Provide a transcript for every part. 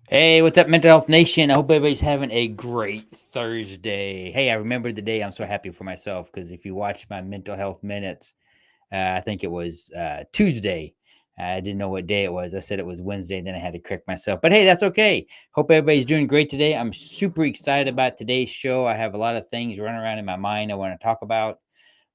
Hey, what's up, Mental Health Nation? I hope everybody's having a great Thursday. Hey, I remembered the day. I'm so happy for myself because if you watch my mental health minutes, I think it was Tuesday. I didn't know what day it was. I said it was Wednesday, then I had to correct myself. But hey, that's okay. Hope everybody's doing great today. I'm super excited about today's show. I have a lot of things running around in my mind I want to talk about.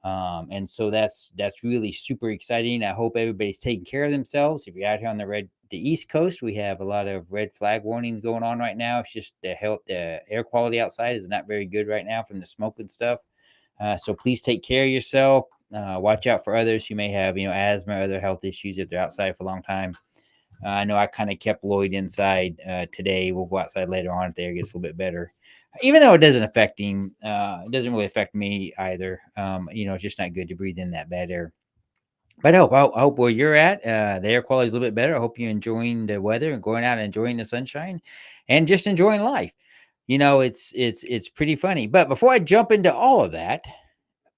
And so that's really super exciting. I hope everybody's taking care of themselves. If you're out here on the East Coast, we have a lot of red flag warnings going on right now. It's just the air quality outside is not very good right now from the smoke and stuff. So please take care of yourself. Watch out for others who may have asthma or other health issues if they're outside for a long time. I know I kind of kept Lloyd inside today. We'll go outside later on if the air gets a little bit better. Even though it doesn't affect him, it doesn't really affect me either. It's just not good to breathe in that bad air. But I hope where you're at, the air quality is a little bit better. I hope you're enjoying the weather and going out and enjoying the sunshine, and just enjoying life. It's pretty funny. But before I jump into all of that,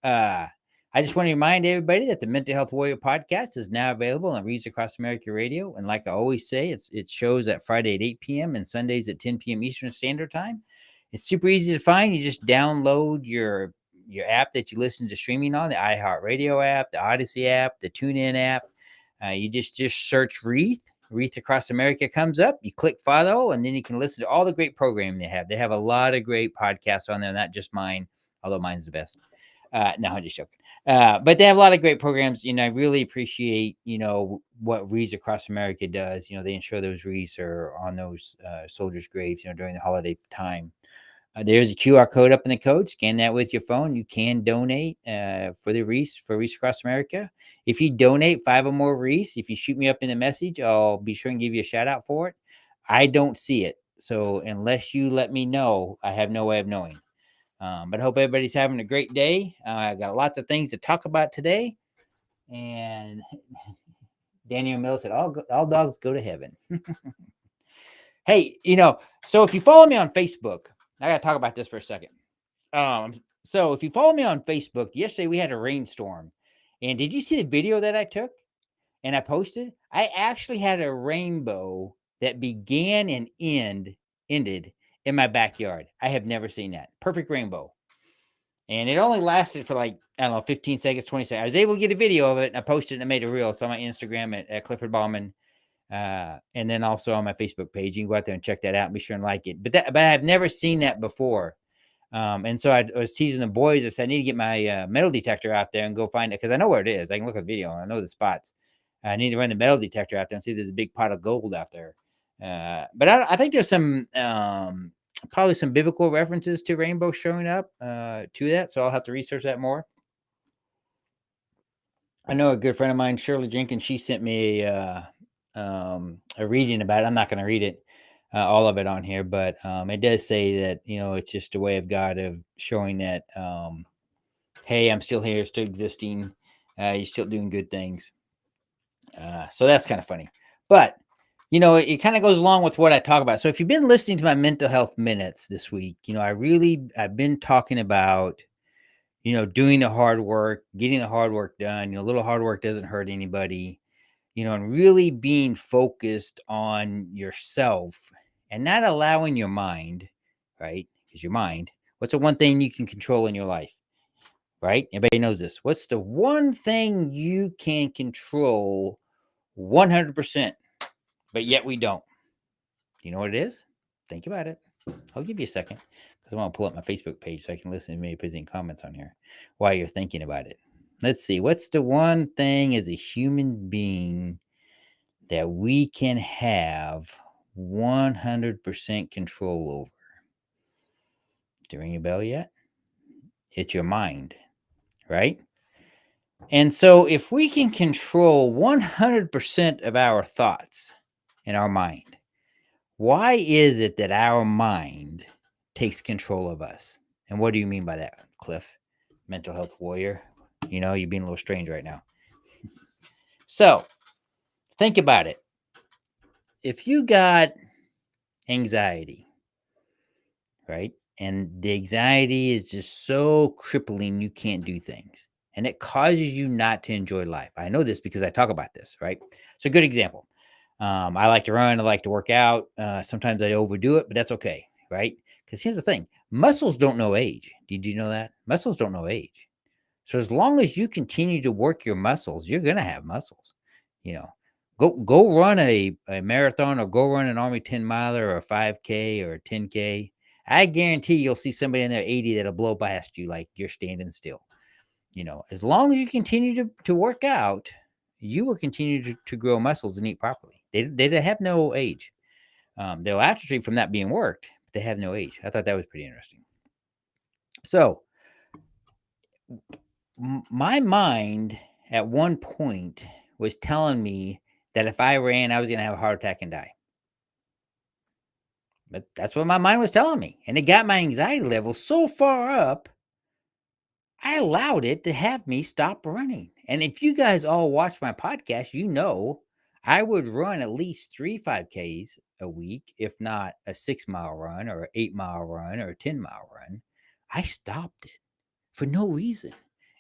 uh, I just want to remind everybody that the Mental Health Warrior podcast is now available on Reads Across America Radio. And like I always say, it shows that Friday at 8 p.m. and Sundays at 10 p.m. Eastern Standard Time. It's super easy to find. You just download your app that you listen to streaming on, the iHeartRadio app, the Odyssey app, the TuneIn app. You just search Wreath Across America comes up. You click follow, and then you can listen to all the great programming they have. They have a lot of great podcasts on there, not just mine, although mine's the best. No, I'm just joking. But they have a lot of great programs. I really appreciate, what Wreaths Across America does. They ensure those wreaths are on those soldiers' graves, during the holiday time. There's a QR code up in the code. Scan that with your phone. You can donate for Wreaths Across America. If you donate 5 or more wreaths, if you shoot me up in a message, I'll be sure and give you a shout out for it. I don't see it. So unless you let me know, I have no way of knowing. But I hope everybody's having a great day. I got lots of things to talk about today. And Daniel Mill said, all dogs go to heaven. Hey, so if you follow me on Facebook, I got to talk about this for a second. So if you follow me on Facebook, yesterday we had a rainstorm. And did you see the video that I took and I posted? I actually had a rainbow that began and ended in my backyard. I have never seen that. Perfect rainbow. And it only lasted for like, I don't know, 15 seconds, 20 seconds. I was able to get a video of it and I posted it and I made a reel. So on my Instagram at Clifford Ballman. And then also on my Facebook page. You can go out there and check that out and be sure and like it. But I've never seen that before. And so I was teasing the boys. I said, I need to get my metal detector out there and go find it because I know where it is. I can look at the video and I know the spots. I need to run the metal detector out there and see if there's a big pot of gold out there. But I think there's some probably some biblical references to rainbow showing up to that. So I'll have to research that more. I know a good friend of mine, Shirley Jenkins, she sent me a reading about it. I'm not going to read it, all of it on here, but it does say that, it's just a way of God of showing that, hey, I'm still here, still existing. You're still doing good things. So that's kind of funny. But, it kind of goes along with what I talk about. So if you've been listening to my mental health minutes this week, I've been talking about, doing the hard work, getting the hard work done. A little hard work doesn't hurt anybody, and really being focused on yourself and not allowing your mind, right? Because your mind, what's the one thing you can control in your life, right? Everybody knows this. What's the one thing you can control 100%, but yet we don't? You know what it is? Think about it. I'll give you a second because I want to pull up my Facebook page so I can listen to maybe put any comments on here while you're thinking about it. Let's see. What's the one thing as a human being that we can have 100% control over? Do you ring a bell yet? It's your mind, right? And so if we can control 100% of our thoughts in our mind, why is it that our mind takes control of us? And what do you mean by that, Cliff? Mental health warrior. You're being a little strange right now. So think about it. If you got anxiety, right? And the anxiety is just so crippling, you can't do things. And it causes you not to enjoy life. I know this because I talk about this, right? So, good example. I like to run. I like to work out. Sometimes I overdo it, but that's okay, right? Because here's the thing: muscles don't know age. Did you know that? Muscles don't know age. So as long as you continue to work your muscles, you're gonna have muscles. You know, go run a marathon or go run an Army 10 miler or a 5K or a 10K. I guarantee you'll see somebody in there 80 that'll blow past you like you're standing still. As long as you continue to work out, you will continue to grow muscles and eat properly. They have no age. They'll atrophy from not being worked, but they have no age. I thought that was pretty interesting. So my mind at one point was telling me that if I ran, I was going to have a heart attack and die. But that's what my mind was telling me. And it got my anxiety level so far up, I allowed it to have me stop running. And if you guys all watch my podcast, I would run at least 3 5Ks a week, if not a 6 mile run or an 8 mile run or a 10 mile run. I stopped it for no reason.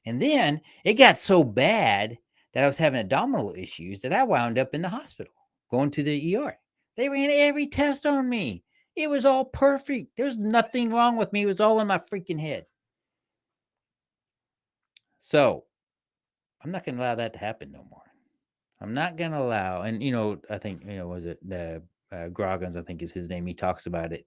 And then it got so bad that I was having abdominal issues that I wound up in the hospital, going to the ER. They ran every test on me. It was all perfect. There's nothing wrong with me. It was all in my freaking head. So I'm not going to allow that to happen no more. I'm not going to allow, and I think, was it the Groggins, I think is his name. He talks about it,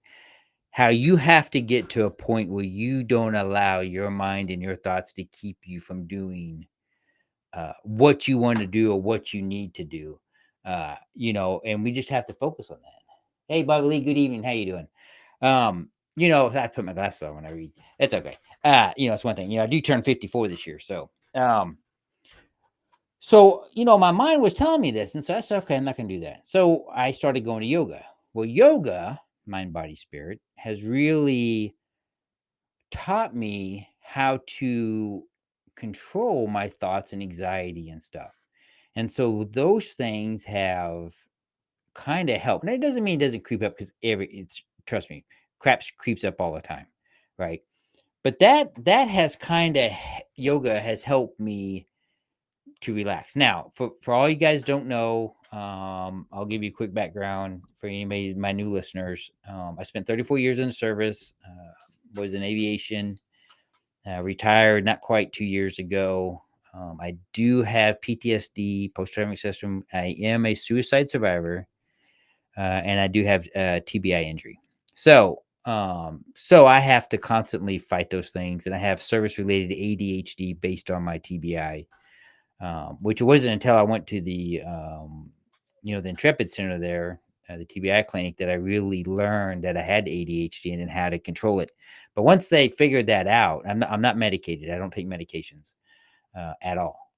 how you have to get to a point where you don't allow your mind and your thoughts to keep you from doing what you want to do or what you need to do. And we just have to focus on that. Hey, Bobby Lee, good evening. How you doing? I put my glasses on when I read. It's okay. It's one thing. I do turn 54 this year, so my mind was telling me this, and so I said, okay, I'm not going to do that. So I started going to yoga. Well, yoga, mind, body, spirit, has really taught me how to control my thoughts and anxiety and stuff. And so those things have kind of helped. Now, it doesn't mean it doesn't creep up because trust me, crap creeps up all the time, right? But that has kind of yoga has helped me to relax. Now, for all you guys don't know, I'll give you a quick background for anybody, my new listeners. I spent 34 years in the service, was in aviation, retired not quite 2 years ago. I do have PTSD, post-traumatic syndrome. I am a suicide survivor, and I do have TBI injury. So I have to constantly fight those things, and I have service-related ADHD based on my TBI. Which it wasn't until I went to the Intrepid Center there, the TBI clinic, that I really learned that I had ADHD and then how to control it. But once they figured that out, I'm not medicated. I don't take medications at all.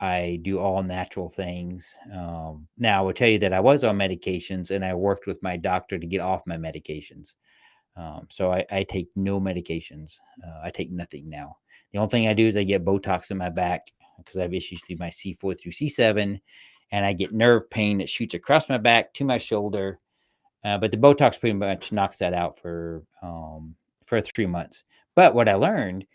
I do all natural things. Now, I will tell you that I was on medications and I worked with my doctor to get off my medications. So I take no medications. I take nothing now. The only thing I do is I get Botox in my back because I have issues through my C4 through C7, and I get nerve pain that shoots across my back to my shoulder. But the Botox pretty much knocks that out for 3 months. But what I learned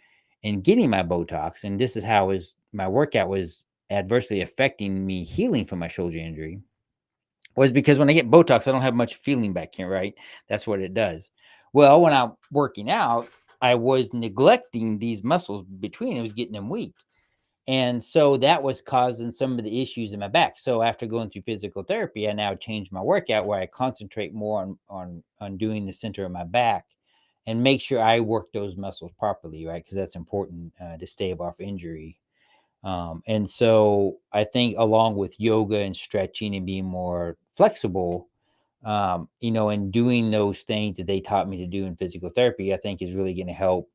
in getting my Botox, and this is how my workout was adversely affecting me healing from my shoulder injury, was because when I get Botox, I don't have much feeling back here, right? That's what it does. Well, when I'm working out, I was neglecting these muscles between. I was getting them weak. And so that was causing some of the issues in my back. So after going through physical therapy, I now changed my workout where I concentrate more on doing the center of my back and make sure I work those muscles properly, right? Because that's important to stave off injury. And so I think along with yoga and stretching and being more flexible, and doing those things that they taught me to do in physical therapy, I think is really going to help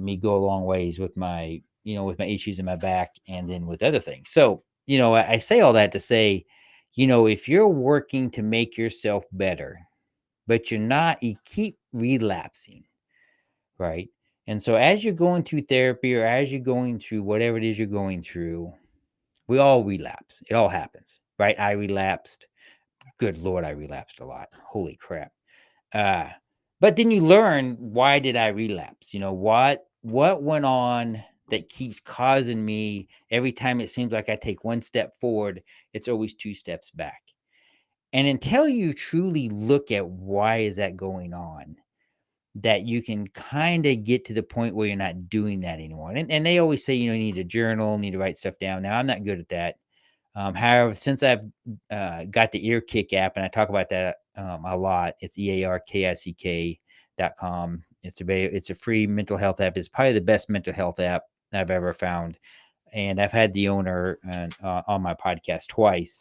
me go a long ways with my issues in my back and then with other things. So, I say all that to say, if you're working to make yourself better, but you keep relapsing, right? And so as you're going through therapy or as you're going through whatever it is you're going through, we all relapse. It all happens, right? I relapsed. Good Lord, I relapsed a lot. Holy crap. But then you learn, why did I relapse? What went on that keeps causing me every time it seems like I take one step forward, it's always two steps back. And until you truly look at why is that going on, that you can kind of get to the point where you're not doing that anymore. And they always say, you need a journal, need to write stuff down. Now, I'm not good at that. However, since I've got the Ear Kick app, and I talk about that a lot, it's EARKICK.com. It's a free mental health app. It's probably the best mental health app I've ever found. And I've had the owner on my podcast twice,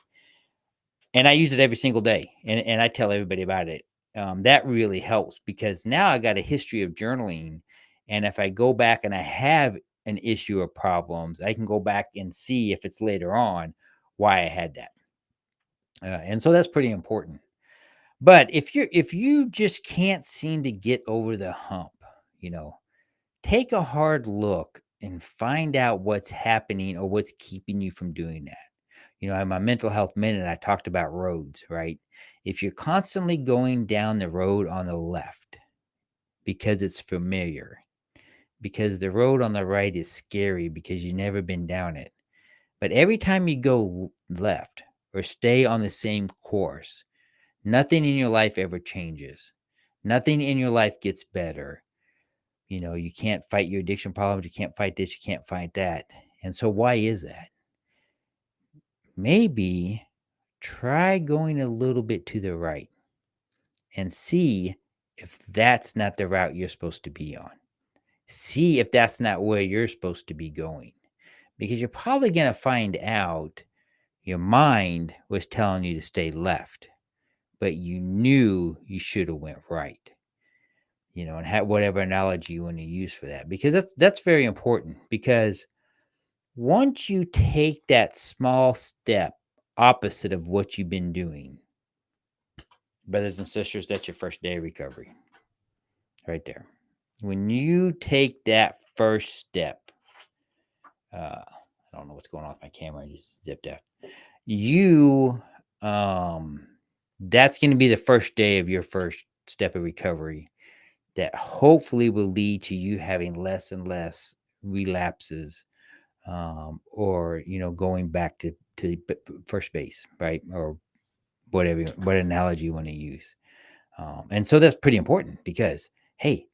and I use it every single day. And I tell everybody about it. That really helps because now I got a history of journaling. And if I go back and I have an issue or problems, I can go back and see if it's later on why I had that. And so that's pretty important. But if you just can't seem to get over the hump, you know, take a hard look and find out what's happening or what's keeping you from doing that. In my mental health minute, I talked about roads, right? If you're constantly going down the road on the left because it's familiar, because the road on the right is scary because you've never been down it. But every time you go left or stay on the same course, nothing in your life ever changes. Nothing in your life gets better. You can't fight your addiction problems. You can't fight this. You can't fight that. And so why is that? Maybe try going a little bit to the right and see if that's not the route you're supposed to be on. See if that's not where you're supposed to be going. Because you're probably going to find out your mind was telling you to stay left, but you knew you should have went right. And have whatever analogy you want to use for that, because that's very important. Because once you take that small step opposite of what you've been doing, brothers and sisters, that's your first day of recovery right there. When you take that first step, I don't know what's going on with my camera. I just zipped out. You, that's going to be the first day of your first step of recovery that hopefully will lead to you having less and less relapses, or, going back to first base, right? Or whatever, what analogy you want to use. And so that's pretty important because, hey,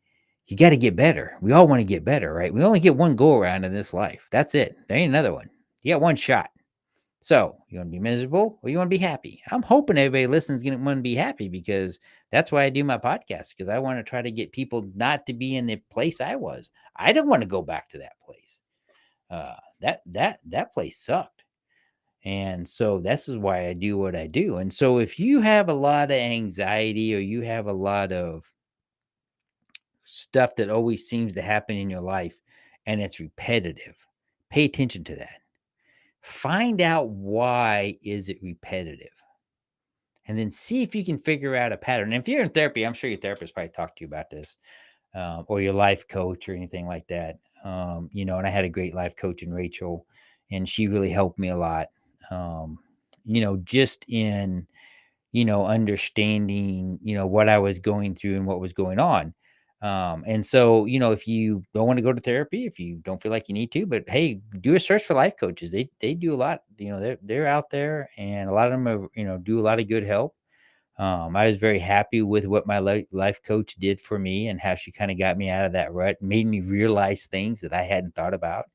you got to get better. We all want to get better, right? We only get one go around in this life. That's it. There ain't another one. You got one shot. So you want to be miserable or you want to be happy? I'm hoping everybody listens going to want to be happy, because that's why I do my podcast, because I want to try to get people not to be in the place I was. I don't want to go back to that place. That place sucked. And so this is why I do what I do. And so if you have a lot of anxiety or you have a lot of stuff that always seems to happen in your life and it's repetitive, pay attention to that. Find out why is it repetitive, and then see if you can figure out a pattern. And if you're in therapy, I'm sure your therapist probably talked to you about this, or your life coach or anything like that. And I had a great life coach in Rachel, and she really helped me a lot. Just in, understanding, what I was going through and what was going on. And so, if you don't want to go to therapy, if you don't feel like you need to, but hey, do a search for life coaches. They do a lot, they're out there, and a lot of them are, do a lot of good help. I was very happy with what my life coach did for me and how she kind of got me out of that rut, made me realize things that I hadn't thought about.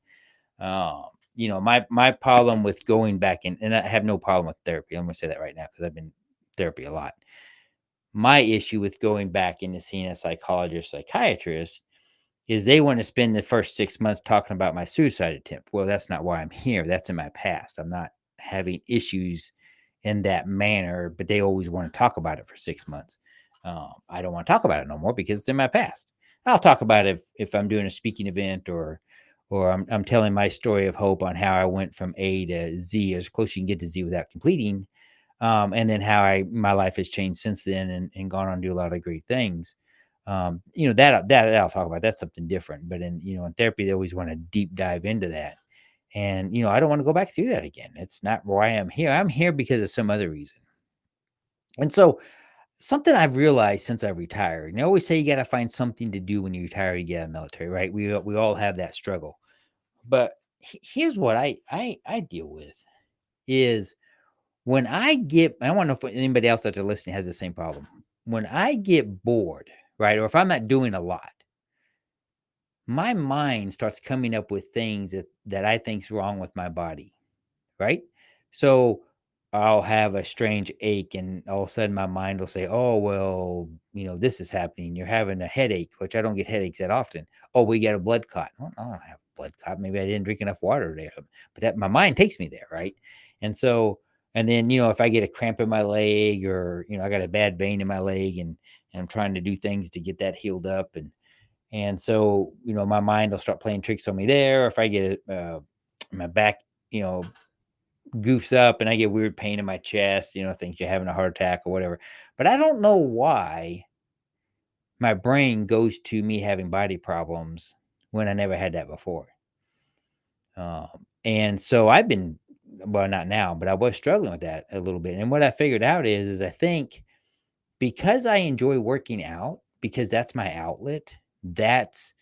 My problem with going back in, and I have no problem with therapy. I'm going to say that right now because I've been therapy a lot. My issue with going back into seeing a psychologist, psychiatrist, is they want to spend the first 6 months talking about my suicide attempt. Well, that's not why I'm here. That's in my past. I'm not having issues in that manner, but they always want to talk about it for 6 months. I don't want to talk about it no more because it's in my past. I'll talk about it if I'm doing a speaking event, or I'm telling my story of hope on how I went from A to Z, as close as you can get to Z without completing. And then how my life has changed since then, and gone on to do a lot of great things. That I'll talk about. That's something different. But in therapy, they always want to deep dive into that. And, I don't want to go back through that again. It's not why I'm here. I'm here because of some other reason. And so something I've realized since I've retired, and they always say you got to find something to do when you retire, you get out of the military, right? We all have that struggle. But here's what I deal with is when I want to know if anybody else that they're listening has the same problem. When I get bored, right, or if I'm not doing a lot, my mind starts coming up with things that I think's wrong with my body, right? So I'll have a strange ache, and all of a sudden my mind will say, "Oh, well, this is happening. You're having a headache," which I don't get headaches that often. "Oh, we got a blood clot." Well, I don't have a blood clot. Maybe I didn't drink enough water today or something. But that my mind takes me there, right? And so, and then if I get a cramp in my leg, or I got a bad vein in my leg, and I'm trying to do things to get that healed up, and so my mind will start playing tricks on me there. Or if I get my back, you know goofs up and I get weird pain in my chest, think you're having a heart attack or whatever. But I don't know why my brain goes to me having body problems when I never had that before. And so I've been, well, not now, but I was struggling with that a little bit. And what I figured out is I think because I enjoy working out, because that's my outlet, that's,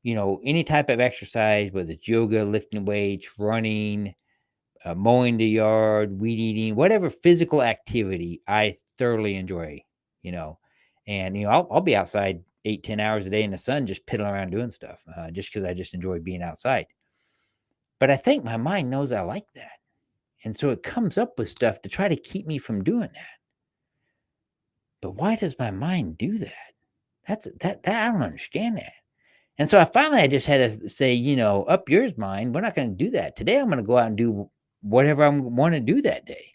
any type of exercise, whether it's yoga, lifting weights, running, mowing the yard, weed eating, whatever physical activity I thoroughly enjoy, you know. And I'll be outside 8-10 hours a day in the sun, just piddling around doing stuff, just because I just enjoy being outside. But I think my mind knows I like that, and so it comes up with stuff to try to keep me from doing that. But why does my mind do that? That I don't understand that. And so I just had to say, up yours, mind. We're not going to do that today. I'm going to go out and do whatever I want to do that day.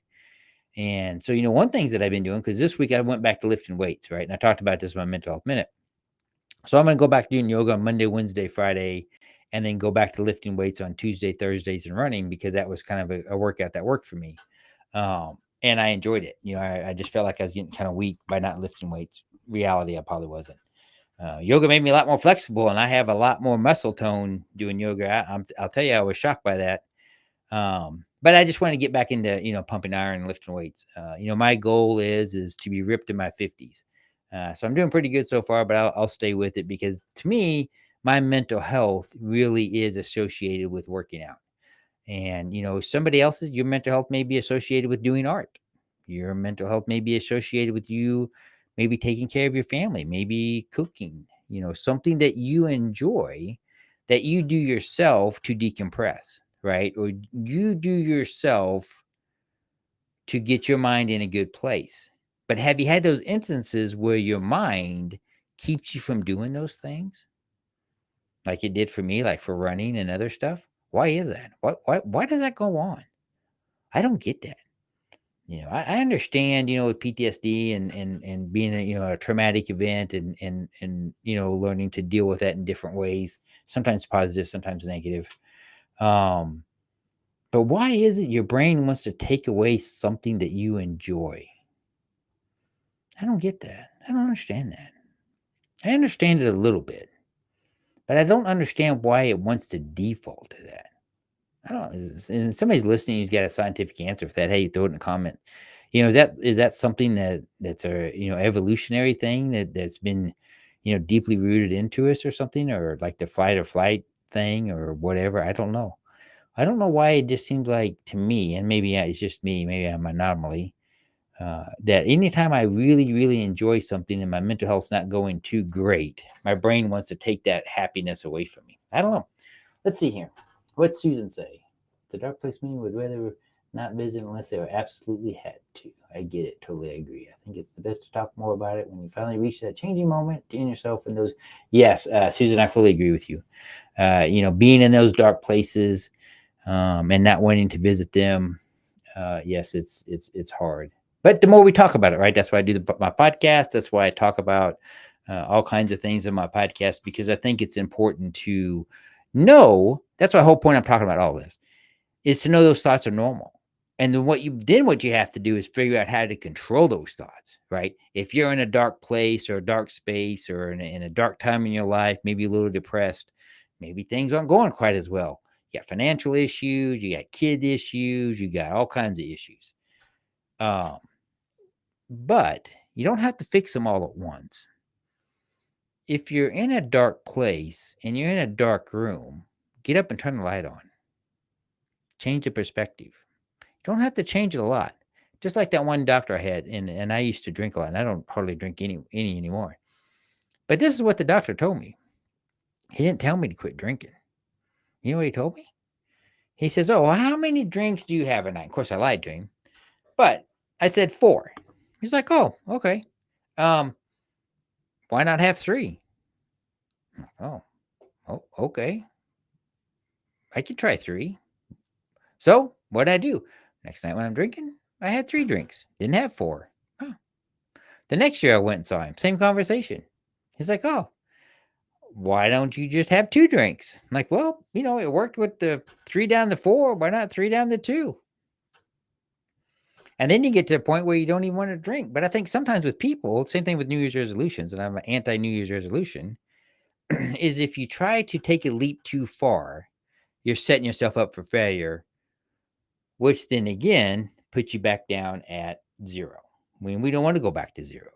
And so, one things that I've been doing, because this week I went back to lifting weights, right? And I talked about this in my mental health minute. So I'm going to go back to doing yoga on Monday, Wednesday, Friday, and then go back to lifting weights on Tuesday, Thursdays, and running, because that was kind of a workout that worked for me. And I enjoyed it. I just felt like I was getting kind of weak by not lifting weights. Reality, I probably wasn't. Yoga made me a lot more flexible, and I have a lot more muscle tone doing yoga. I'll tell you, I was shocked by that. But I just want to get back into, pumping iron and lifting weights. My goal is to be ripped in my 50s. So I'm doing pretty good so far, but I'll stay with it, because to me, my mental health really is associated with working out. And, somebody else's, your mental health may be associated with doing art. Your mental health may be associated with you maybe taking care of your family, maybe cooking, something that you enjoy, that you do yourself to decompress, right? Or you do yourself to get your mind in a good place. But have you had those instances where your mind keeps you from doing those things? Like it did for me, like for running and other stuff? Why is that? Why does that go on? I don't get that. I understand, with PTSD and being a traumatic event, and learning to deal with that in different ways, sometimes positive, sometimes negative. Um, but why is it your brain wants to take away something that you enjoy? I don't get that. I don't understand that. I understand it a little bit, but I don't understand why it wants to default to that. I don't know. And somebody's listening who's got a scientific answer for that. Hey, throw it in a comment. Is that something that's a evolutionary thing that's been deeply rooted into us, or something, or like the fight or flight thing, or whatever? I don't know. I don't know why it just seems like to me, and maybe it's just me, maybe I'm an anomaly. That anytime I really, really enjoy something and my mental health's not going too great, my brain wants to take that happiness away from me. I don't know. Let's see here. What's Susan say? The dark place meeting would rather not visit unless they were absolutely had to. I get it. Totally agree. I think it's the best to talk more about it when you finally reach that changing moment in yourself and those. Yes, Susan, I fully agree with you. Being in those dark places, and not wanting to visit them. Yes, it's hard. But the more we talk about it, right? That's why I do my podcast. That's why I talk about all kinds of things in my podcast, because I think it's important to know. That's my whole point. I'm talking about all this is to know those thoughts are normal. And then what you have to do is figure out how to control those thoughts, right? If you're in a dark place or a dark space, or in a dark time in your life, maybe a little depressed, maybe things aren't going quite as well. You got financial issues, you got kid issues, you got all kinds of issues. Um, but you don't have to fix them all at once. If you're in a dark place and you're in a dark room, get up and turn the light on. Change the perspective. You don't have to change it a lot. Just like that one doctor I had, and I used to drink a lot, and I don't hardly drink any anymore. But this is what the doctor told me. He didn't tell me to quit drinking. You know what he told me? He says, "Oh, well, how many drinks do you have a night?" Of course, I lied to him, but I said 4. He's like, "Oh, okay. Um, why not have 3?" Oh, okay. I could try 3. So what'd I do? Next night when I'm drinking, I had 3 drinks. Didn't have 4. Oh. The next year I went and saw him. Same conversation. He's like, "Oh, why don't you just have 2 drinks?" I'm like, "Well, it worked with the 3 down to 4. Why not 3 down to 2?" And then you get to a point where you don't even want to drink. But I think sometimes with people, same thing with New Year's resolutions, and I'm an anti New Year's resolution, is if you try to take a leap too far, you're setting yourself up for failure, which then again puts you back down at 0 when we don't want to go back to 0.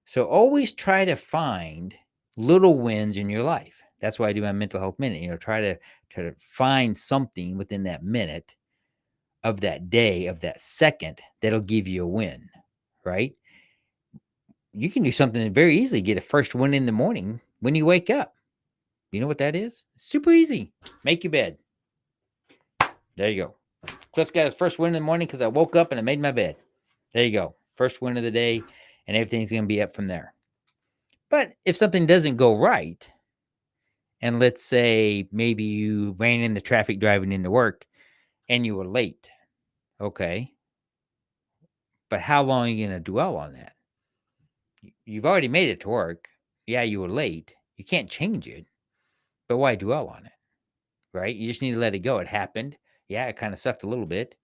So always try to find little wins in your life. That's why I do my mental health minute. Try to find something within that minute of that day, of that second, that'll give you a win, right? You can do something that very easily get a first win in the morning when you wake up. You know what that is? Super easy. Make your bed. There you go. Cliff's got his first win in the morning because I woke up and I made my bed. There you go. First win of the day, and everything's going to be up from there. But if something doesn't go right, and let's say maybe you ran in the traffic driving into work and you were late, okay, but how long are you going to dwell on that? You've already made it to work. Yeah, you were late. You can't change it, but why dwell on it, right? You just need to let it go. It happened. Yeah, it kind of sucked a little bit,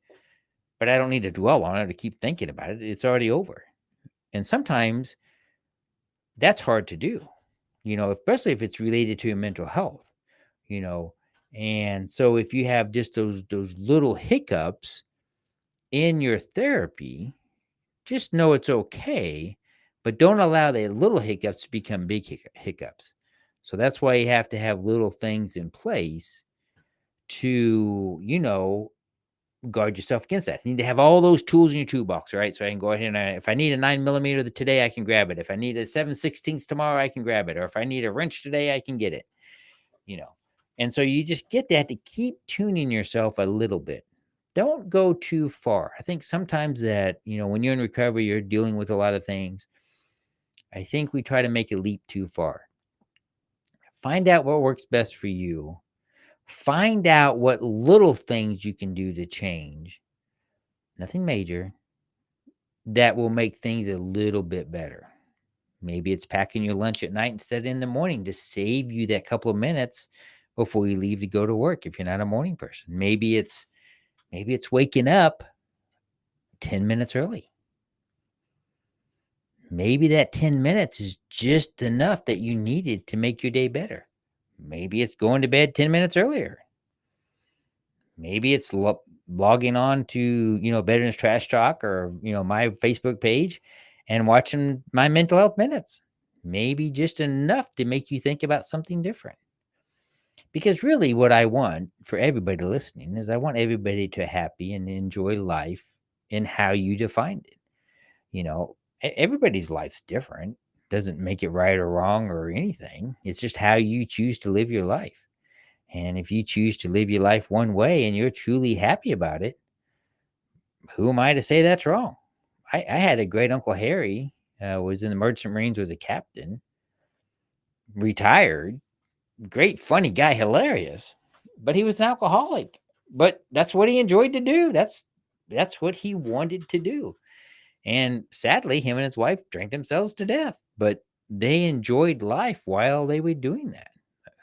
but I don't need to dwell on it or keep thinking about it. It's already over. And sometimes that's hard to do, especially if it's related to your mental health, you know. And so if you have just those little hiccups in your therapy, just know it's okay, but don't allow the little hiccups to become big hiccups. So that's why you have to have little things in place to, guard yourself against that. You need to have all those tools in your toolbox, right? So I can go ahead and if I need a 9mm today, I can grab it. If I need a 7/16 tomorrow, I can grab it. Or if I need a wrench today, I can get it, you know. And so you just get that to keep tuning yourself a little bit. Don't go too far. I think sometimes that, when you're in recovery, you're dealing with a lot of things. I think we try to make a leap too far. Find out what works best for you. Find out what little things you can do to change. Nothing major, that will make things a little bit better. Maybe it's packing your lunch at night instead of in the morning to save you that couple of minutes before you leave to go to work if you're not a morning person. Maybe it's waking up 10 minutes early. Maybe that 10 minutes is just enough that you needed to make your day better. Maybe it's going to bed 10 minutes earlier. Maybe it's logging on to, Veterans Trash Talk or, my Facebook page and watching my mental health minutes. Maybe just enough to make you think about something different. Because really what I want for everybody listening is I want everybody to happy and enjoy life in how you defined it. Everybody's life's different. Doesn't make it right or wrong or anything. It's just how you choose to live your life. And if you choose to live your life one way and you're truly happy about it, who am I to say that's wrong? I had a great Uncle Harry, was in the Merchant Marines, was a captain, retired, great, funny guy, hilarious, but he was an alcoholic. But that's what he enjoyed to do. That's what he wanted to do. And sadly, him and his wife drank themselves to death, but they enjoyed life while they were doing that.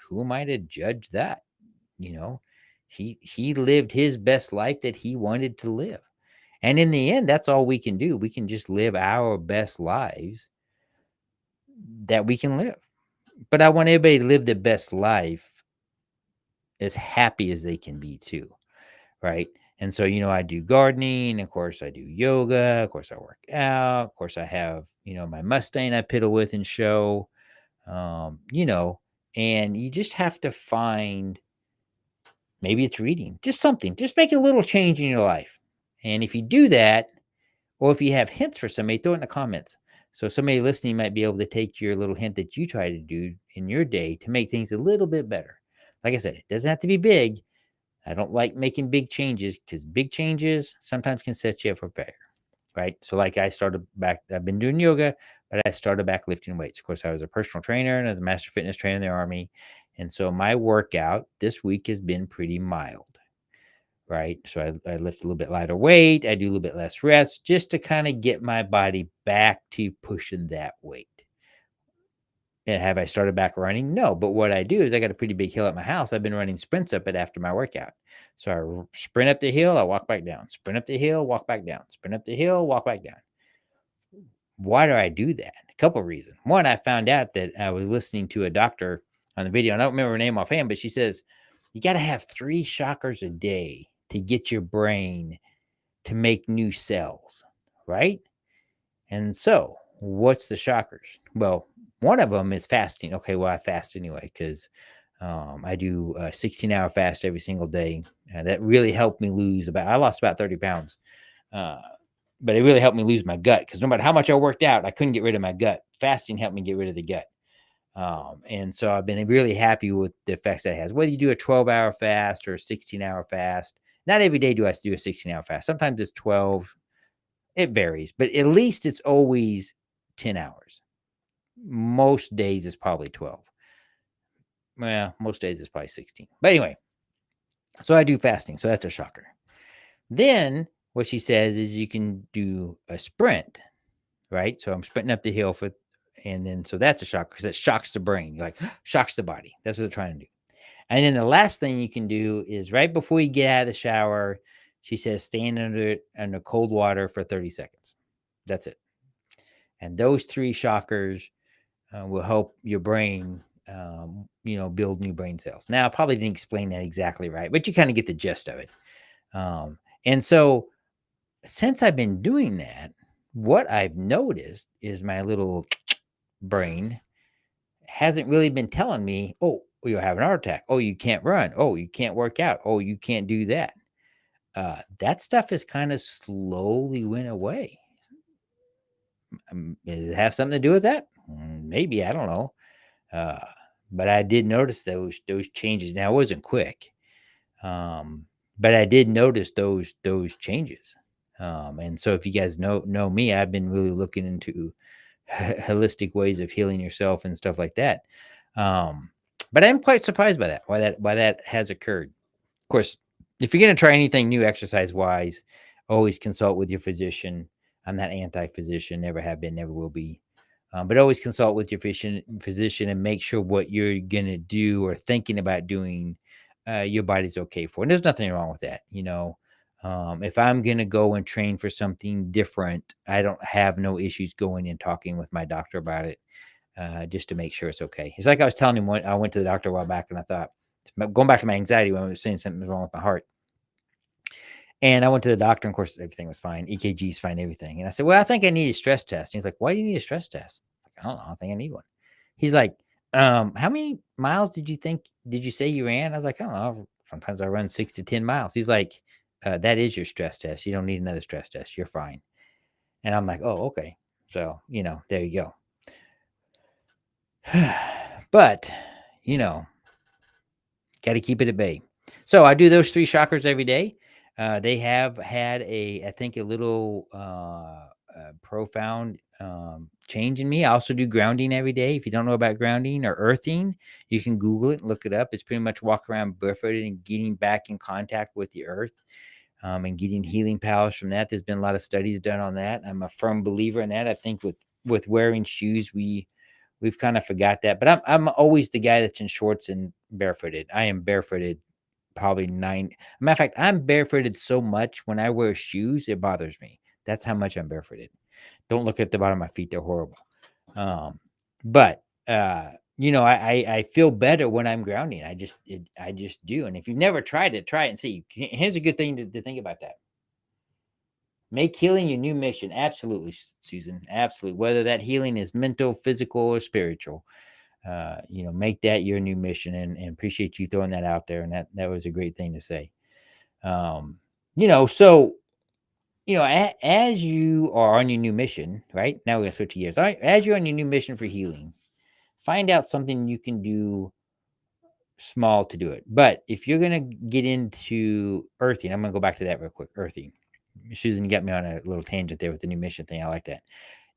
Who am I to judge that? You know, he lived his best life that he wanted to live. And in the end, that's all we can do. We can just live our best lives that we can live. But I want everybody to live their best life as happy as they can be too, right? And so, I do gardening, of course I do yoga, of course I work out, of course I have, my Mustang I piddle with and show, and you just have to find Maybe it's reading, just something. Just make a little change in your life. And if you do that, or if you have hints for somebody, throw it in the comments. So somebody listening might be able to take your little hint that you try to do in your day to make things a little bit better. Like I said, it doesn't have to be big. I don't like making big changes because big changes sometimes can set you up for failure. Right. So, like I started back, I've been doing yoga, but I started back lifting weights. Of course, I was a personal trainer and I was a master fitness trainer in the Army. And so my workout this week has been pretty mild. Right. So I lift a little bit lighter weight. I do a little bit less reps just to kind of get my body back to pushing that weight. And have I started back running? No, but what I do is I got a pretty big hill at my house. I've been running sprints up it after my workout. So sprint up the hill, I walk back down. Sprint up the hill, walk back down. Sprint up the hill, walk back down. Why do I do that? A couple of reasons. One, I found out that I was listening to a doctor on the video, and I don't remember her name offhand, but she says you got to have 3 shockers a day to get your brain to make new cells, right? And so, what's the shockers? Well, one of them is fasting. Okay, well, I fast anyway because I do a 16-hour fast every single day. That really helped me I lost about 30 pounds. Uh, but it really helped me lose my gut because no matter how much I worked out, I couldn't get rid of my gut. Fasting helped me get rid of the gut. And so I've been really happy with the effects that it has. Whether you do a 12-hour fast or a 16-hour fast, not every day do I do a 16-hour fast. Sometimes it's 12. It varies, but at least it's always 10 hours. Most days it's probably 12. Well, most days it's probably 16. But anyway, so I do fasting. So that's a shocker. Then what she says is you can do a sprint, right? So I'm sprinting up the hill and then so that's a shocker because it shocks the brain. You're like, shocks the body. That's what they're trying to do. And then the last thing you can do is right before you get out of the shower, she says, stand under cold water for 30 seconds. That's it. And those 3 shockers will help your brain, build new brain cells. Now, I probably didn't explain that exactly right, but you kind of get the gist of it. And so, since I've been doing that, what I've noticed is my little brain hasn't really been telling me, oh, you're having a heart attack. Oh, you can't run. Oh, you can't work out. Oh, you can't do that. That stuff has kind of slowly went away. Does it have something to do with that? Maybe, I don't know. Uh, but I did notice those changes. Now it wasn't quick, but I did notice those changes. And so if you guys know me, I've been really looking into holistic ways of healing yourself and stuff like that. Um, but I'm quite surprised by that. Why that has occurred. Of course, if you're going to try anything new exercise wise, always consult with your physician. I'm not anti-physician, never have been, never will be. But always consult with your physician and make sure what you're going to do or thinking about doing, your body's okay for. And there's nothing wrong with that. If I'm going to go and train for something different, I don't have no issues going and talking with my doctor about it, just to make sure it's okay. It's like I was telling him when I went to the doctor a while back and I thought, going back to my anxiety when I was saying something was wrong with my heart. And I went to the doctor, and of course, everything was fine. EKG's fine, everything. And I said, well, I think I need a stress test. And he's like, why do you need a stress test? I don't know. I think I need one. He's like, how many miles did you say you ran? I was like, I don't know. Sometimes I run 6 to 10 miles. He's like, that is your stress test. You don't need another stress test. You're fine. And I'm like, oh, okay. So, there you go. But, got to keep it at bay. So I do those 3 shockers every day. They have had I think a little profound change in me. I also do grounding every day. If you don't know about grounding or earthing, you can Google it and look it up. It's pretty much walk around barefooted and getting back in contact with the earth, and getting healing powers from that. There's been a lot of studies done on that. I'm a firm believer in that. I think with wearing shoes, we've kind of forgot that. But I'm always the guy that's in shorts and barefooted. I am barefooted probably 9. Matter of fact, I'm barefooted so much when I wear shoes, it bothers me. That's how much I'm barefooted. Don't look at the bottom of my feet; they're horrible. But I feel better when I'm grounding. I just do. And if you've never tried it, try it and see. Here's a good thing to think about that. Make healing your new mission. Absolutely, Susan. Absolutely. Whether that healing is mental, physical, or spiritual. Make that your new mission, and appreciate you throwing that out there. And that was a great thing to say. Um, so as you are on your new mission, right? Now we're gonna switch gears. All right, as you're on your new mission for healing, find out something you can do small to do it. But if you're gonna get into earthing, I'm gonna go back to that real quick. Earthing. Susan, you got me on a little tangent there with the new mission thing. I like that.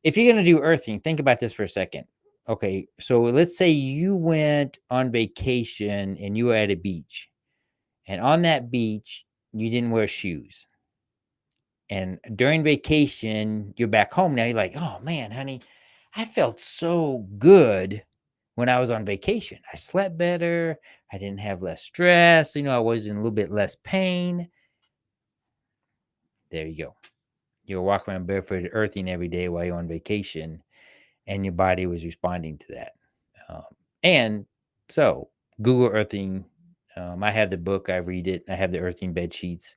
If you're gonna do earthing, think about this for a second. Okay, so let's say you went on vacation and you were at a beach, and on that beach you didn't wear shoes. And during vacation, you're back home now. You're like, oh man, honey, I felt so good when I was on vacation. I slept better. I didn't have less stress. I was in a little bit less pain. There you go. You're walking around barefooted earthing every day while you're on vacation, and your body was responding to that. Um, and so, Google earthing. I have the book. I read it. I have the earthing bed sheets.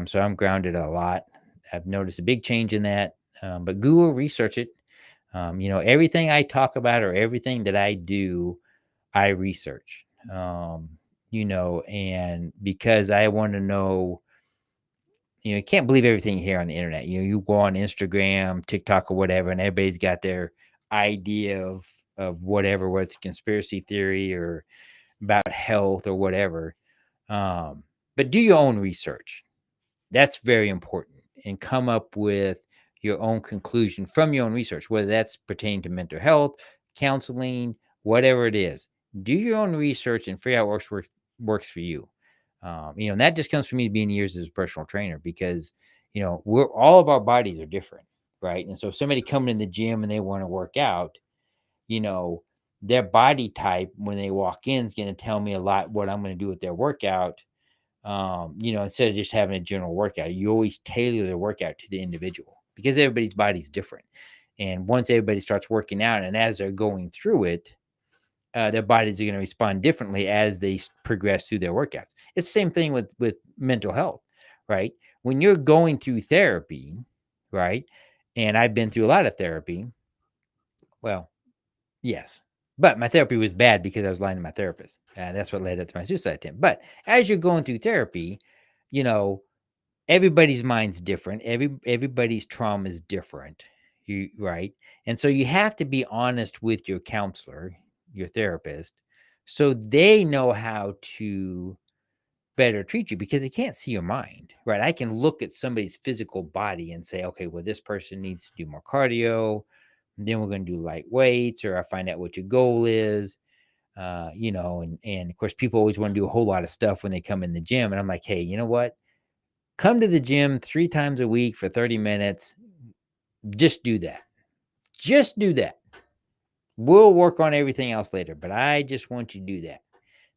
So I'm grounded a lot. I've noticed a big change in that. But Google, research it. Everything I talk about or everything that I do, I research. And because I want to know, you can't believe everything here on the internet. You go on Instagram, TikTok, or whatever, and everybody's got their idea of whatever, whether it's conspiracy theory or about health or whatever. But do your own research. That's very important, and come up with your own conclusion from your own research, whether that's pertaining to mental health, counseling, whatever it is. Do your own research and figure out what works for you. And that just comes from me being years as a personal trainer, because we're all of our bodies are different, right? And so if somebody coming in the gym and they want to work out, you know, their body type when they walk in is going to tell me a lot what I'm going to do with their workout. Instead of just having a general workout, you always tailor the workout to the individual, because everybody's body's different. And once everybody starts working out and as they're going through it, their bodies are going to respond differently as they progress through their workouts. It's the same thing with mental health, right? When you're going through therapy, right? And I've been through a lot of therapy. Well, yes. But my therapy was bad because I was lying to my therapist. That's what led up to my suicide attempt. But as you're going through therapy, you know, everybody's mind's different. Everybody's trauma is different. Right. And so you have to be honest with your counselor, your therapist, so they know how to better treat you, because they can't see your mind. Right. I can look at somebody's physical body and say, okay, well, this person needs to do more cardio. Then we're going to do light weights, or I find out what your goal is. And of course, people always want to do a whole lot of stuff when they come in the gym. And I'm like, hey, you know what? Come to the gym 3 times a week for 30 minutes. Just do that. Just do that. We'll work on everything else later, but I just want you to do that,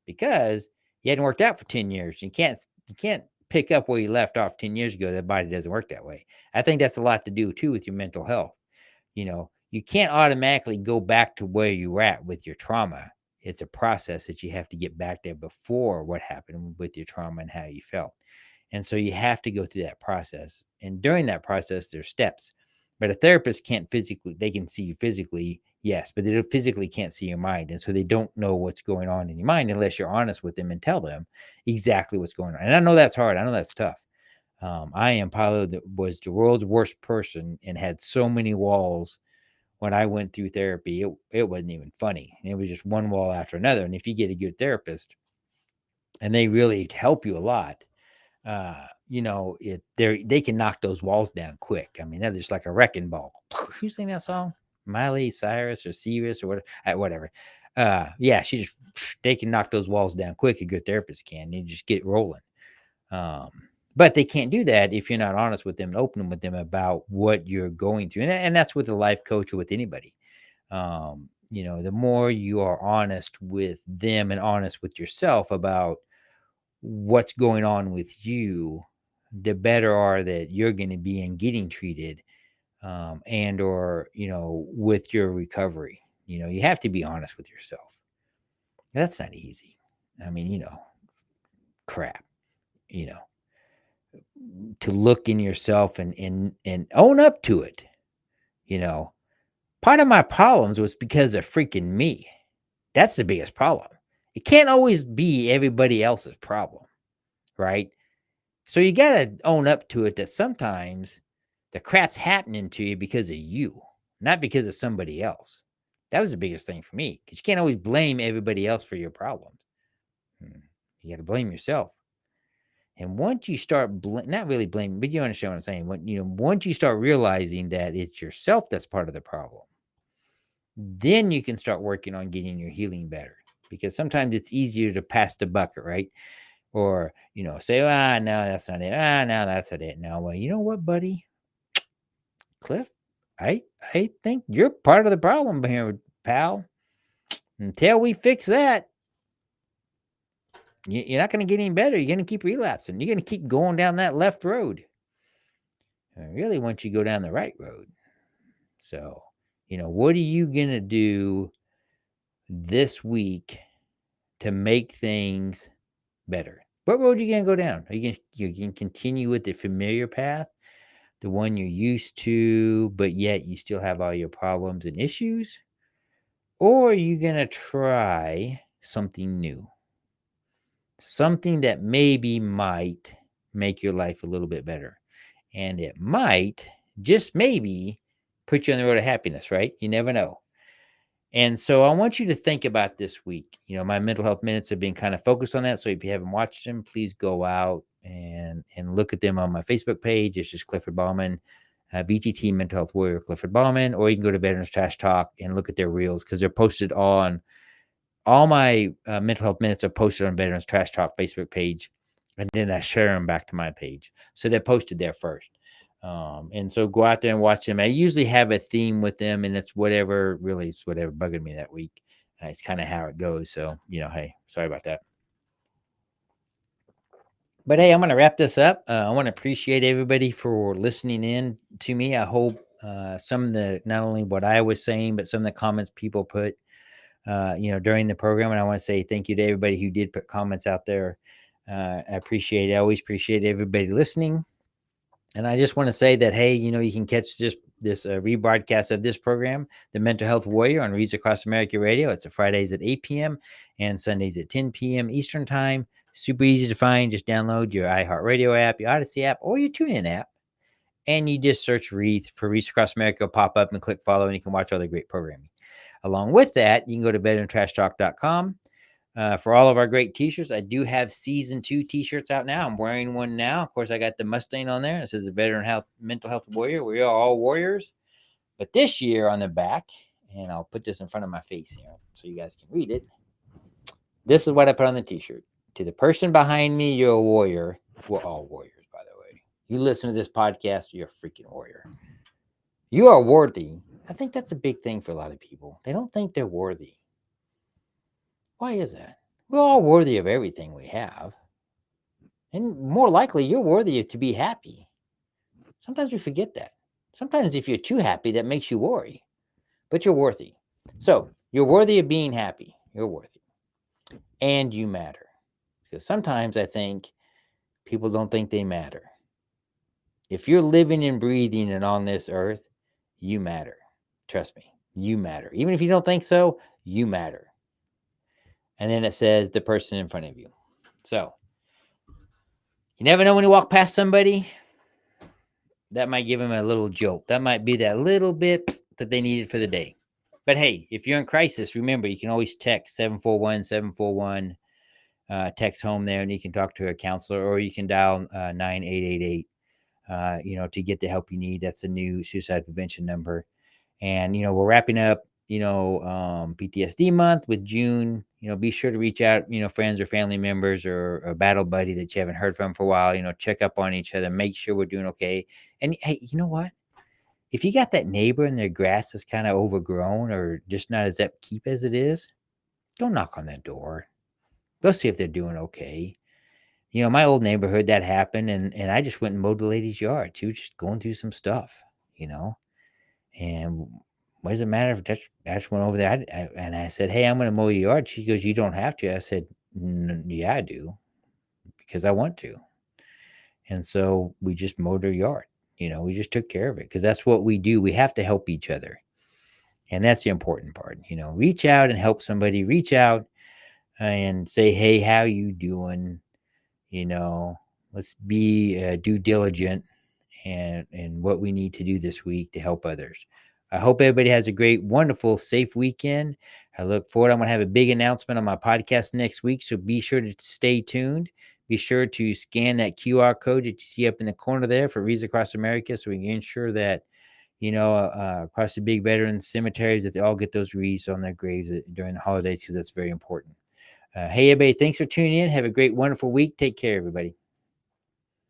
because you hadn't worked out for 10 years. You can't pick up where you left off 10 years ago. That body doesn't work that way. I think that's a lot to do too with your mental health. You can't automatically go back to where you were at with your trauma. It's a process that you have to get back there before what happened with your trauma and how you felt. And so you have to go through that process. And during that process, there's steps. But a therapist can't physically, they can see you physically, yes, but they physically can't see your mind. And so they don't know what's going on in your mind unless you're honest with them and tell them exactly what's going on. And I know that's hard. I know that's tough. I am probably was the world's worst person and had so many walls when I went through therapy. It wasn't even funny. It was just one wall after another. And if you get a good therapist and they really help you a lot, they can knock those walls down quick. I mean, they're just like a wrecking ball. Who's singing that song? Miley Cyrus or Cyrus or whatever. Yeah, they can knock those walls down quick. A good therapist can. You just get it rolling. But they can't do that if you're not honest with them and open with them about what you're going through. And that's with a life coach or with anybody. The more you are honest with them and honest with yourself about what's going on with you, the better are that you're going to be in getting treated, or with your recovery. You have to be honest with yourself. That's not easy. I mean, crap, you know, to look in yourself and own up to it. Part of my problems was because of freaking me. That's the biggest problem. It can't always be everybody else's problem, right? So you got to own up to it that sometimes the crap's happening to you because of you, not because of somebody else. That was the biggest thing for me, because you can't always blame everybody else for your problems. You got to blame yourself. And once you start, not really blaming, but you understand what I'm saying. Once you start realizing that it's yourself that's part of the problem, then you can start working on getting your healing better. Because sometimes it's easier to pass the bucket, right? Or, say, no, that's not it. No, that's not it. No, well, you know what, buddy? Cliff, I think you're part of the problem here, pal. Until we fix that, you're not going to get any better. You're going to keep relapsing. You're going to keep going down that left road. I really want you to go down the right road. So, what are you going to do this week to make things better? What road are you going to go down? Are you going to continue with the familiar path, the one you're used to, but yet you still have all your problems and issues? Or are you going to try something new? Something that maybe might make your life a little bit better. And it might, just maybe, put you on the road of happiness, right? You never know. And so I want you to think about this week. My mental health minutes have been kind of focused on that. So if you haven't watched them, please go out and look at them on my Facebook page. It's just Clifford Ballman, VTT Mental Health Warrior Clifford Ballman, or you can go to Veterans Trash Talk and look at their reels, because they're posted on all my mental health minutes are posted on Veterans Trash Talk Facebook page, and then I share them back to my page. So they're posted there first. And so go out there and watch them. I usually have a theme with them, and it's whatever bugging me that week. It's kind of how it goes. So, hey, sorry about that. But hey, I'm going to wrap this up. I want to appreciate everybody for listening in to me. I hope some of the, not only what I was saying, but some of the comments people put, during the program. And I want to say thank you to everybody who did put comments out there. I appreciate it. I always appreciate everybody listening. And I just want to say that, hey, you can catch this rebroadcast of this program, The Mental Health Warrior, on Reads Across America Radio. It's Fridays at 8 p.m. and Sundays at 10 p.m. Eastern Time. Super easy to find. Just download your iHeartRadio app, your Odyssey app, or your TuneIn app. And you just search Reads Across America, it'll pop up and click follow, and you can watch all the great programming. Along with that, you can go to veterantrashtalk.com for all of our great t-shirts. I do have season 2 t-shirts out now. I'm wearing one now. Of course, I got the Mustang on there. It says the Mental Health Warrior. We are all warriors. But this year on the back, and I'll put this in front of my face here so you guys can read it. This is what I put on the t-shirt. To the person behind me, you're a warrior. We're all warriors, by the way. You listen to this podcast, you're a freaking warrior. You are worthy. I think that's a big thing for a lot of people. They don't think they're worthy. Why is that? We're all worthy of everything we have. And more likely, you're worthy to be happy. Sometimes we forget that. Sometimes if you're too happy, that makes you worry. But you're worthy. So you're worthy of being happy. You're worthy. And you matter. Because sometimes I think people don't think they matter. If you're living and breathing and on this earth, you matter. Trust me, you matter. Even if you don't think so, you matter. And then it says the person in front of you. So you never know when you walk past somebody, that might give them a little jolt. That might be that little bit that they needed for the day. But hey, if you're in crisis, remember, you can always text 741-741, text home there, and you can talk to a counselor, or you can dial 9888, to get the help you need. That's a new suicide prevention number. And, we're wrapping up, PTSD month with June. Be sure to reach out, friends or family members or a battle buddy that you haven't heard from for a while, check up on each other, make sure we're doing okay. And hey, you know what? If you got that neighbor and their grass is kind of overgrown or just not as upkeep as it is, don't knock on that door. Go see if they're doing okay. My old neighborhood, that happened, and I just went and mowed the lady's yard. She was just going through some stuff, and what does it matter if I just went over there? And I said, hey, I'm going to mow your yard. She goes, you don't have to. I said, yeah, I do, because I want to. And so we just mowed her yard. We just took care of it, because that's what we do. We have to help each other. And that's the important part. Reach out and help somebody. Reach out and say, hey, how you doing? You know, let's be due diligent and what we need to do this week to help others. I hope everybody has a great, wonderful, safe weekend. I look forward. I'm going to have a big announcement on my podcast next week, so be sure to stay tuned. Be sure to scan that QR code that you see up in the corner there for Reads Across America, so we can ensure that across the big veterans cemeteries that they all get those wreaths on their graves during the holidays, because that's very important. Hey, everybody, thanks for tuning in. Have a great, wonderful week. Take care, everybody.